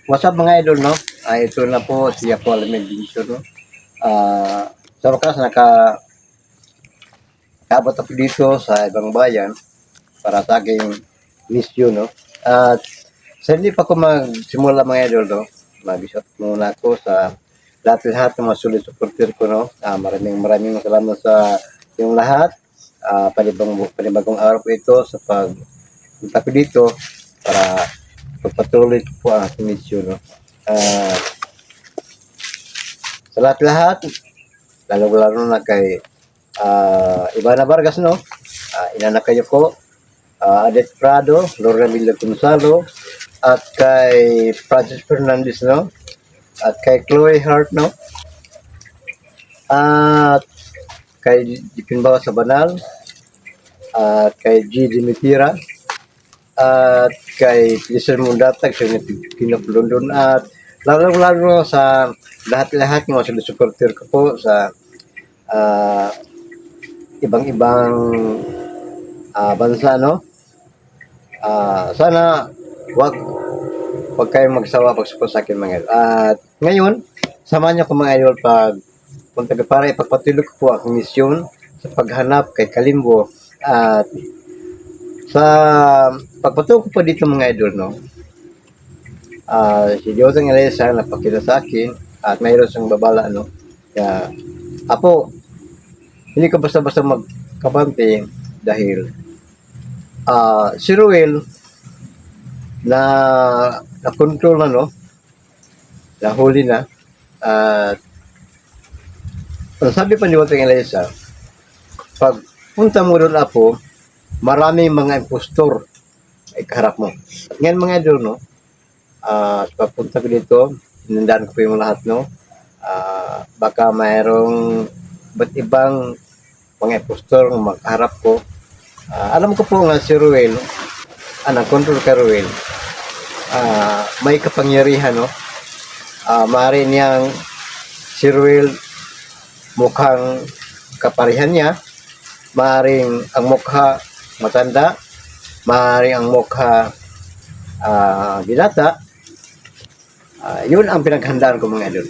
What's up mga idol, no? Ito na po si Apo Alamid Vinsyo, no? Sa wakas, nakabot ako dito sa ibang bayan para sa aking mission, no? At sa hindi pa ko magsimula mga idol, no? Mag-isot muna ako sa lahat ng mga sulit supporter ko, no? Maraming salamat sa yung lahat. Panibagong araw po ito sa pagpunta ko dito para pagpatuloy ko po ang aking mission, no? Sa lahat-lahat, lalo na kay Ivana Vargas, no? Inanak kayo ko, Adet Prado, Laura Villa Gonzalo, at kay Francis Fernandez, no? At kay Chloe Hart, no? At kay Dipinbawa sa Banal, at kay G. Dimitira, at kay Lisa Mundatag sa Kinop London, at lalo sa lahat-lahat ng mga supporter ko po sa ibang-ibang bansa, no? Sana wag kayong magsawa pag-support sa akin mga idol. At ngayon, samahan niyo ko mga idol para ipagpatuloy ko po ang misyon sa paghanap kay Kalimbo. At sa pagpatuloy ko po dito mga idol, no? Si Joseng Elisa napakita sa akin at mayroon siyang babala, no? Kaya, Apo, hindi ka basta-basta magkabante dahil si Ruel na control na, no? Nahuli na. At sabi pa ni Joseng Elisa, pag punta mo doon, Apo, maraming mga impostor ay kaharap mo. At ngayon mga idol, no? Pagpunta ko dito, hinandaan ko po yung lahat, no? Baka mayroong ba't ibang mga impostor ng makaharap ko. Alam ko po nga si Ruel, control ka Ruel, may kapangyarihan, no? Maaari niyang si Ruel mukhang kaparihan niya, maaaring ang mukha matanda, maaaring ang mukha binata. Yun ang pinaghandaan ko mga idol.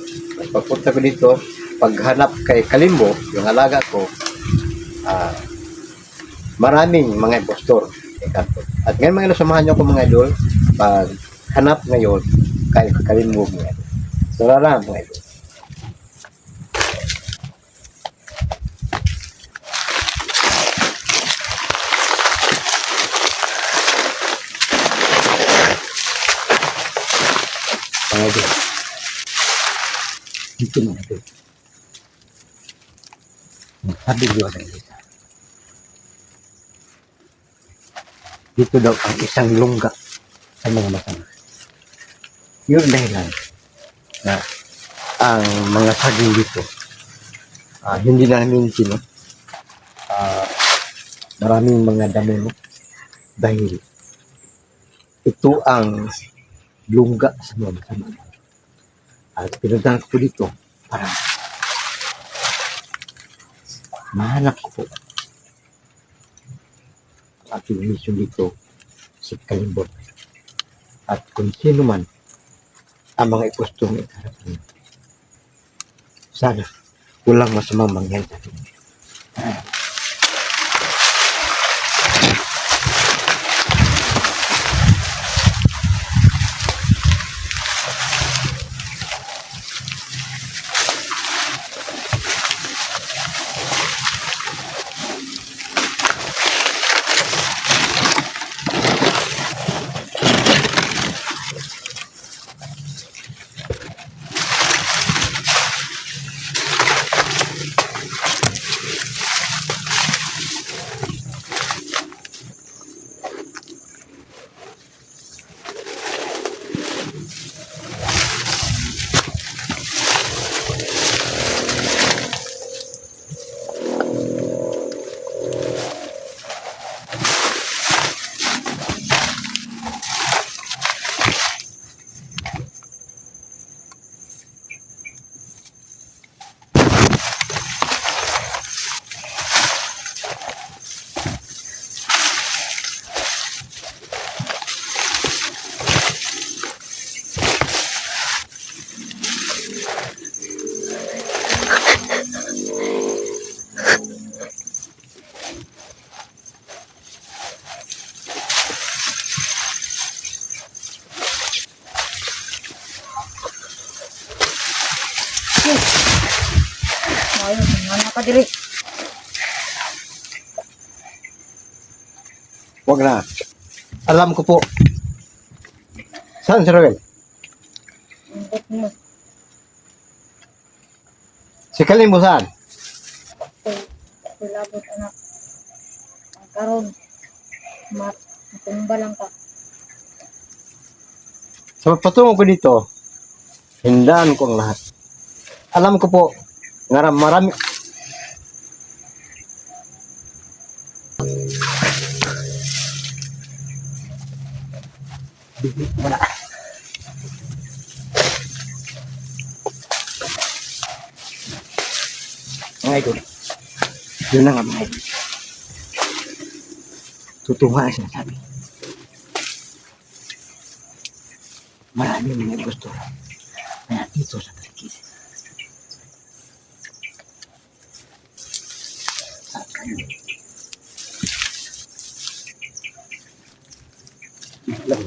Pagpunta ko dito, paghanap kay Kalimbo, yung alaga ko, maraming mga impostor. At ngayon mga idol, samahan niyo ako mga idol, paghanap ngayon kay Kalimbo mga idol. Sarara mga idol. Dito mga idol. Sabi ko sa isa. Dito daw ang isang lungga sa mga masama. Yun dahilan na ang mga saging dito hindi namin sino maraming mga damo, no? Dahil ito ang lungga sa mga masama. At pinagdaan ko dito para mahanap ko ang ating mission dito si Kalimbo. At kung sino man ang mga ikustong ikarap niya, sana walang masamang mangyari sa akin. Ayun, mana ka diri. Wag na. Alam ko po. Saan si Roel? Inggot mo. Si Kalim mo saan? Kulabot anak. Ang karon. Matumba lang ka. Sa patungo ko dito, hindaan ko ang lahat. Alam ko po, nga marami. Wala. Mga idol, yun na nga mga idol. Tutunga ang sinasabi. Marami mga gusto na dito sa paligid. Saan kayo? Lang.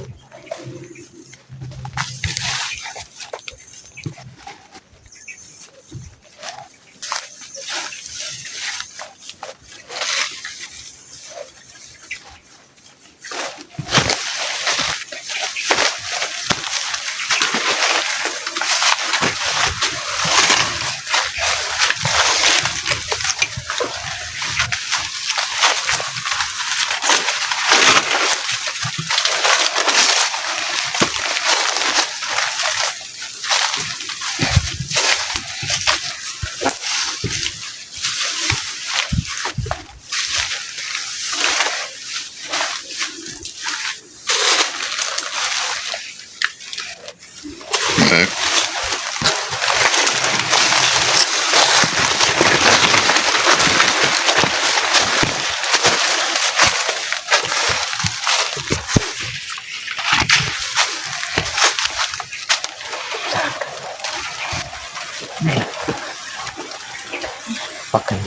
Pakai.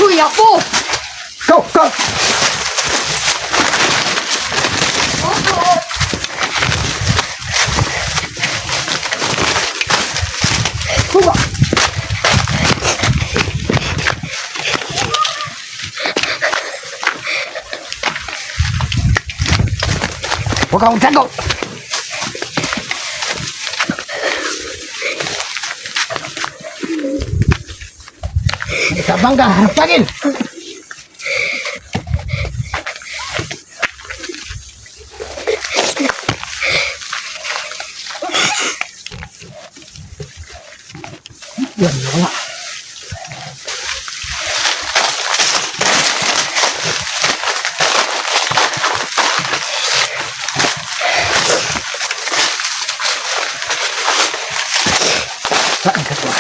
Uy, ako! Go! Huwag! Huwag kang tago! Sabang ka, harapagin! Yan, wala. Saan ka to?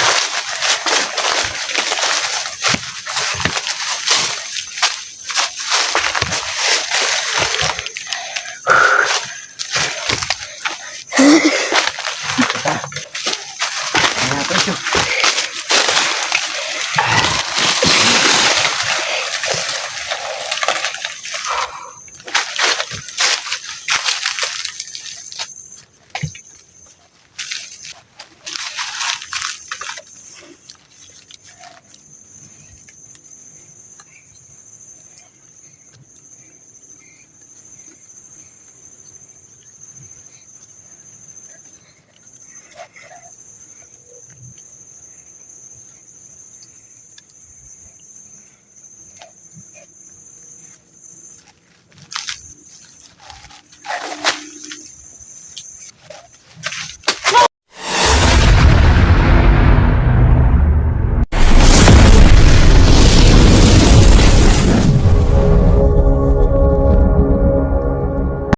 Ano ito?